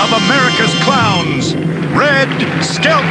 of America's clowns, Red Skelton.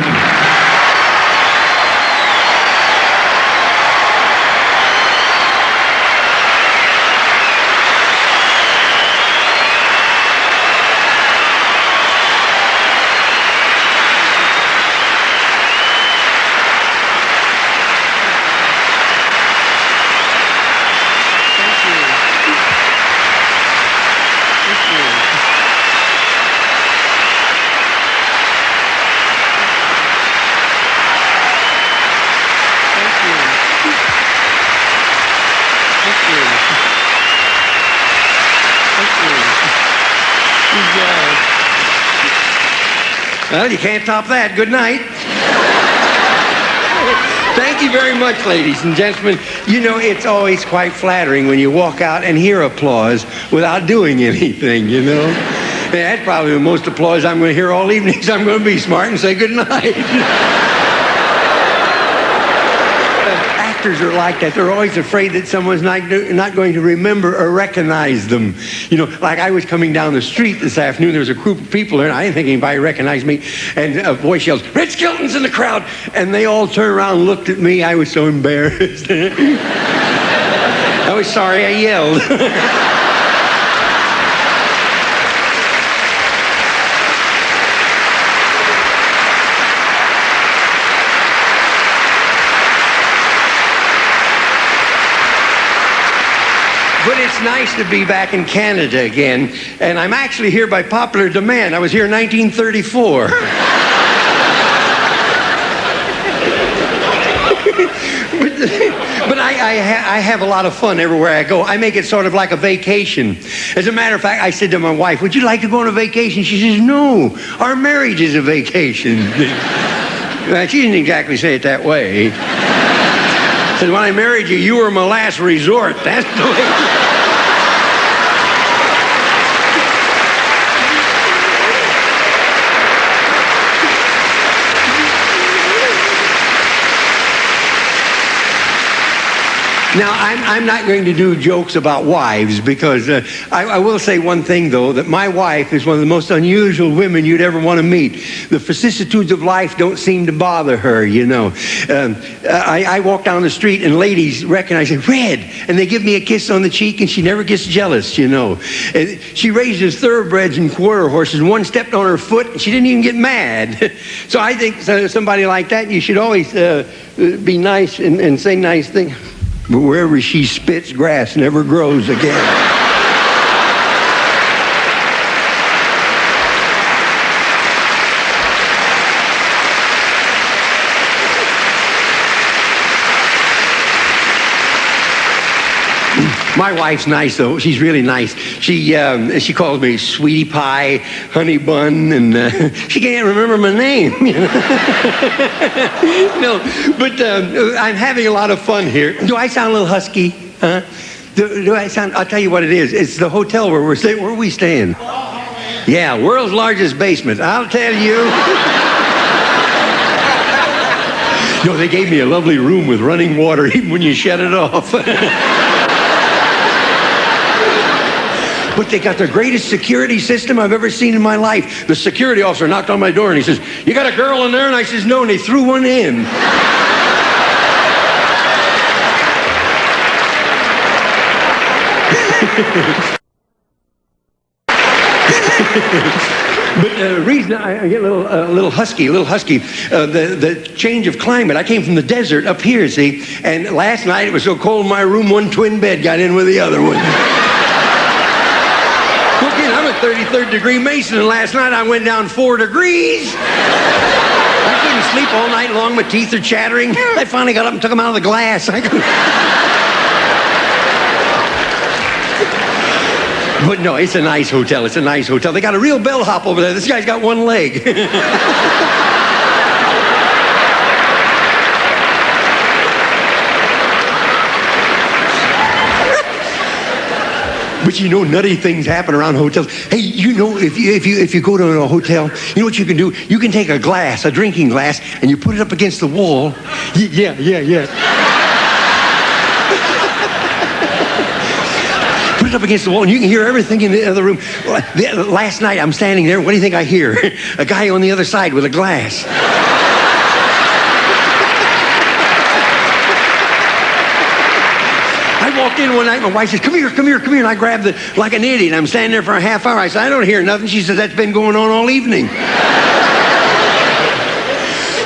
Well, you can't top that. Good night. Thank you very much, ladies and gentlemen. You know, it's always quite flattering when you walk out and hear applause without doing anything, you know. And that's probably the most applause I'm going to hear all evening, so I'm going to be smart and say good night. Actors are like that. They're always afraid that someone's not going to remember or recognize them. You know, like I was coming down the street this afternoon. There was a group of people there, and I didn't think anybody recognized me. And a voice yells, "Red Skelton's in the crowd!" And they all turned around and looked at me. I was so embarrassed. I was sorry I yelled. But it's nice to be back in Canada again, and I'm actually here by popular demand. I was here in 1934. But I have a lot of fun everywhere I go. I make it sort of like a vacation. As a matter of fact, I said to my wife, "Would you like to go on a vacation?" She says, "No, our marriage is a vacation." Well, she didn't exactly say it that way. Said, "When I married you, you were my last resort." That's the way. Now, I'm not going to do jokes about wives because I will say one thing, though, that my wife is one of the most unusual women you'd ever want to meet. The vicissitudes of life don't seem to bother her, you know. I walk down the street and ladies recognize it, "Red," and they give me a kiss on the cheek, and she never gets jealous, you know. And she raises thoroughbreds and quarter horses, and one stepped on her foot, and she didn't even get mad. So I think somebody like that, you should always be nice and say nice things. But wherever she spits, grass never grows again. My wife's nice, though. She's really nice. She calls me Sweetie Pie, Honey Bun, and she can't remember my name. No, but I'm having a lot of fun here. Do I sound a little husky? Huh? Do I sound? I'll tell you what it is. It's the hotel where we're staying. Where are we staying? Yeah, world's largest basement. I'll tell you. No, they gave me a lovely room with running water even when you shut it off. But they got the greatest security system I've ever seen in my life. The security officer knocked on my door and he says, "You got a girl in there?" And I says, "No," and they threw one in. But the reason I get a little husky, the change of climate. I came from the desert up here, see, and last night it was so cold in my room, one twin bed got in with the other one. I'm a 33rd degree Mason, and last night I went down 4 degrees. I couldn't sleep all night long. My teeth are chattering. I finally got up and took them out of the glass. But no, it's a nice hotel. It's a nice hotel. They got a real bellhop over there. This guy's got one leg. But you know, nutty things happen around hotels. Hey, you know, if you go to a hotel, you know what you can do? You can take a glass, a drinking glass, and you put it up against the wall. Yeah. put it up against the wall, and you can hear everything in the other room. Last night, I'm standing there. What do you think I hear? A guy on the other side with a glass. I walked in one night, my wife says, come here, and I grabbed like an idiot. I'm standing there for a half hour. I said, I don't hear nothing. She says, that's been going on all evening.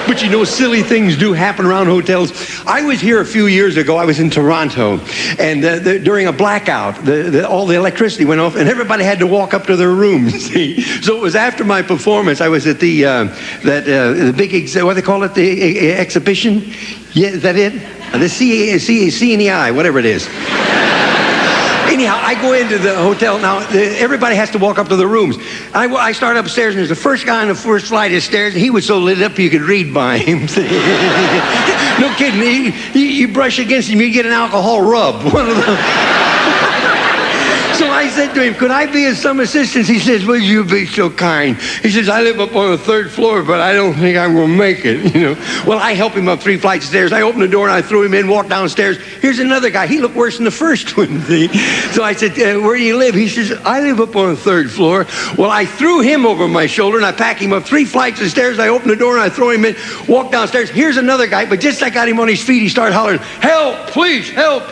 But you know, silly things do happen around hotels. I was here a few years ago. I was in Toronto, and during a blackout, all the electricity went off, and everybody had to walk up to their rooms. See? So it was after my performance. I was at the big, what do they call it, the exhibition? Yeah, is that it? The CNEI, whatever it is. Anyhow, I go into the hotel. Now, everybody has to walk up to the rooms. I start upstairs, and there's the first guy on the first flight of stairs, and he was so lit up you could read by him. No kidding. You brush against him, you get an alcohol rub. One of those. So I said to him, could I be of some assistance? He says, will you be so kind? He says, I live up on the 3rd floor, but I don't think I'm going to make it, you know. Well, I help him up 3 flights of stairs. I open the door, and I threw him in, walk downstairs. Here's another guy. He looked worse than the first one, see? So I said, where do you live? He says, I live up on the 3rd floor. Well, I threw him over my shoulder, and I pack him up 3 flights of stairs. I open the door, and I throw him in, walk downstairs. Here's another guy, but just as I got him on his feet, he started hollering, help, please, help.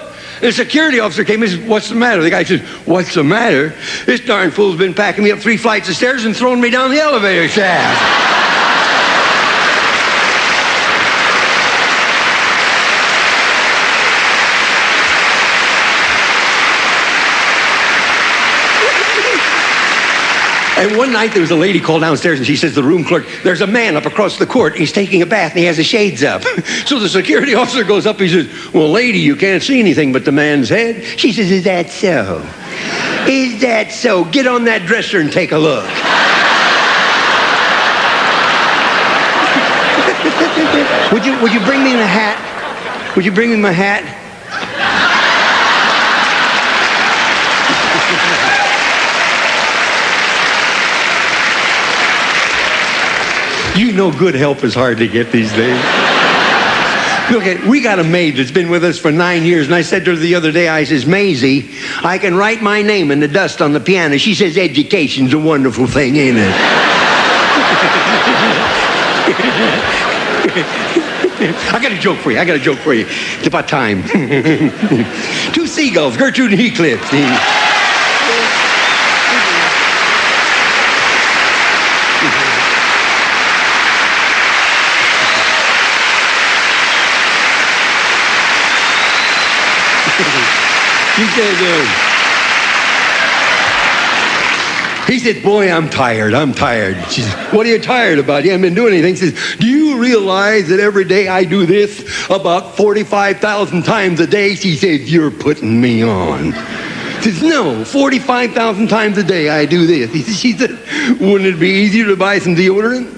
The security officer came and said, what's the matter? The guy says, what's the matter? This darn fool's been packing me up 3 flights of stairs and throwing me down the elevator shaft. And one night there was a lady called downstairs, and she says to the room clerk, there's a man up across the court. He's taking a bath, and he has the shades up. So the security officer goes up, he says, well, lady, you can't see anything but the man's head. She says, is that so? Is that so? Get on that dresser and take a look. Would you bring me in a hat? Would you bring me my hat? You know good help is hard to get these days. Okay, we got a maid that's been with us for 9 years, and I said to her the other day, I says, Maisie, I can write my name in the dust on the piano. She says, education's a wonderful thing, ain't it? I got a joke for you. It's about time. 2 seagulls, Gertrude and Heathcliff. He said, boy, I'm tired. She said, what are you tired about? You haven't been doing anything. He says, do you realize that every day I do this about 45,000 times a day? She says, you're putting me on. He says, no, 45,000 times a day I do this. She said, wouldn't it be easier to buy some deodorant?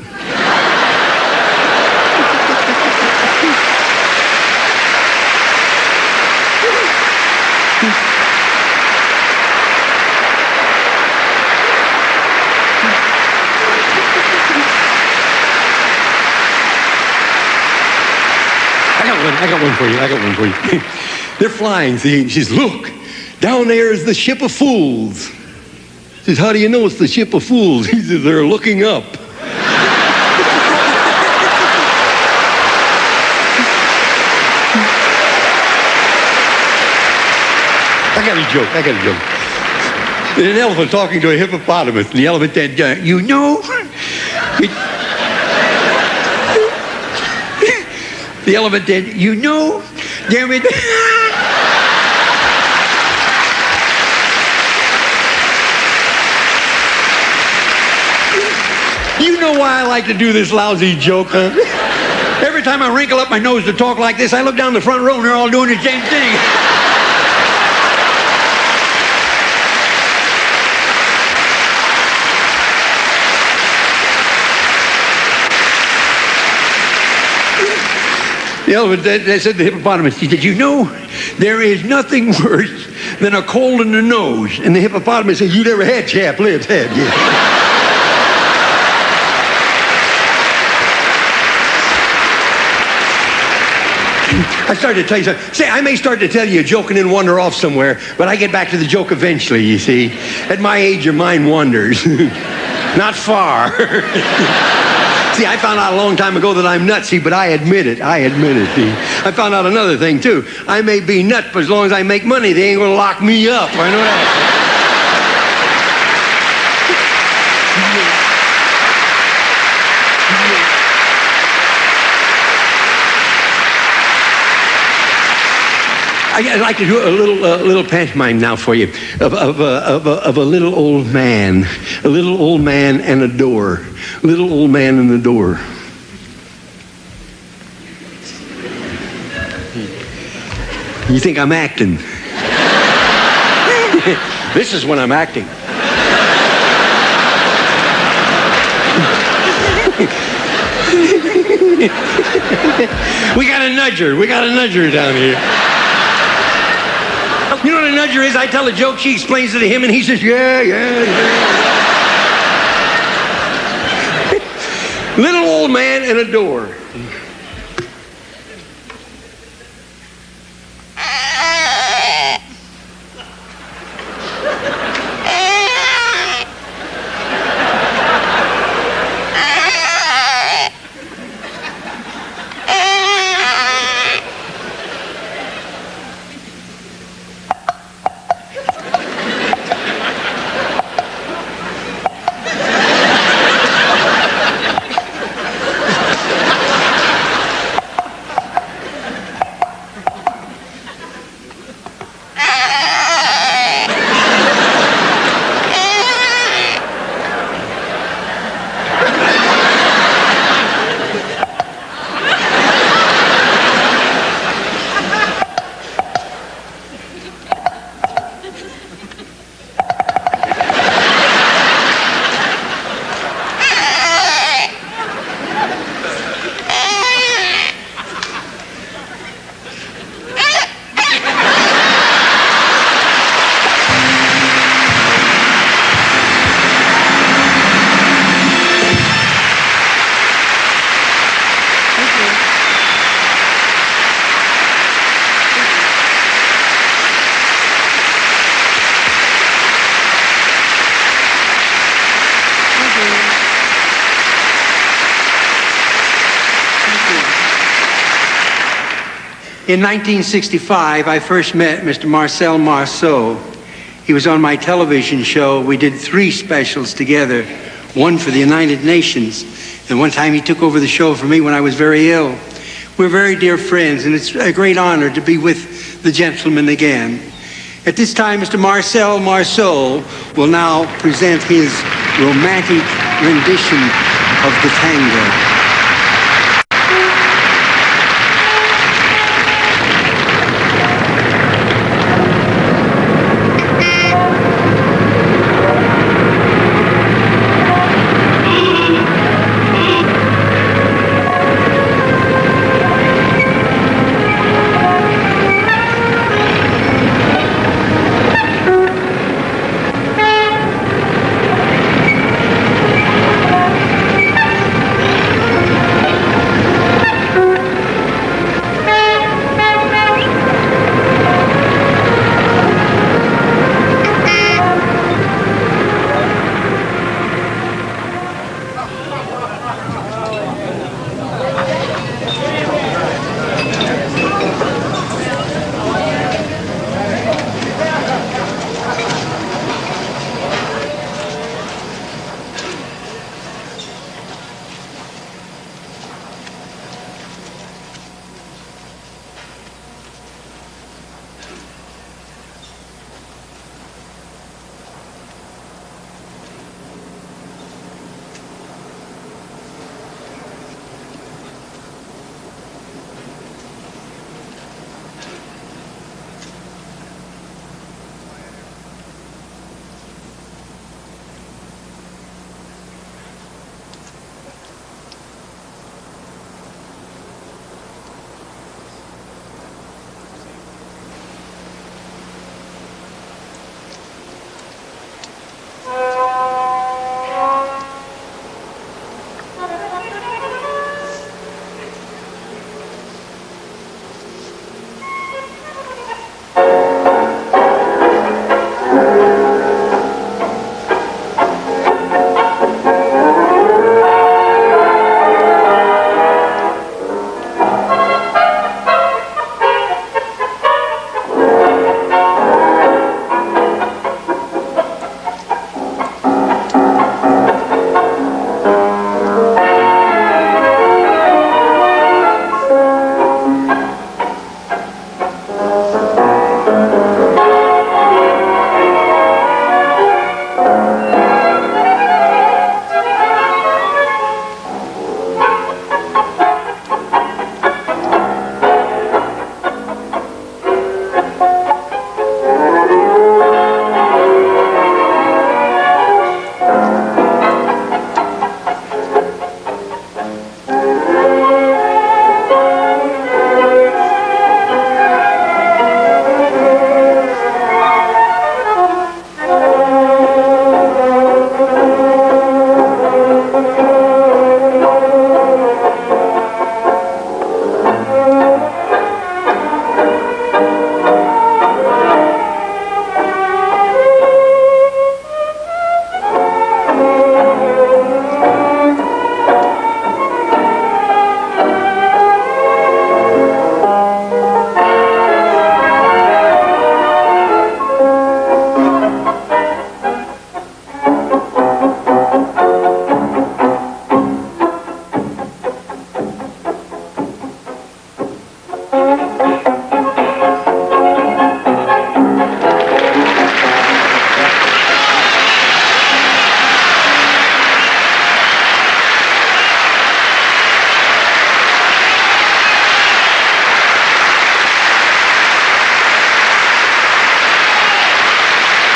I got one for you. They're flying, see, and she says, look, down there is the ship of fools. She says, how do you know it's the ship of fools? He says, they're looking up. I got a joke. There's an elephant talking to a hippopotamus, and the elephant said, you know... The elephant said, you know, damn it. You know why I like to do this lousy joke, huh? Every time I wrinkle up my nose to talk like this, I look down the front row and they're all doing the same thing. The elephant, they said to the hippopotamus, he said, you know, there is nothing worse than a cold in the nose. And the hippopotamus said, you never had chapped lips, have you? I started to tell you something. Say, I may start to tell you a joke and then wander off somewhere, but I get back to the joke eventually, you see. At my age, your mind wanders. Not far. See, I found out a long time ago that I'm nutsy, but I admit it. See. I found out another thing, too. I may be nuts, but as long as I make money, they ain't going to lock me up. I know that. I'd like to do a little pantomime now for you of a little old man, and a door. Little old man and the door. You think I'm acting? This is when I'm acting. We got a nudger down here. You know what a nudger is? I tell a joke, she explains it to him, and he says, yeah. Little old man and a door. In 1965, I first met Mr. Marceau. He was on my television show. We did 3 specials together, one for the United Nations, and one time he took over the show for me when I was very ill. We're very dear friends, and it's a great honor to be with the gentleman again. At this time, Mr. Marceau will now present his romantic rendition of the tango.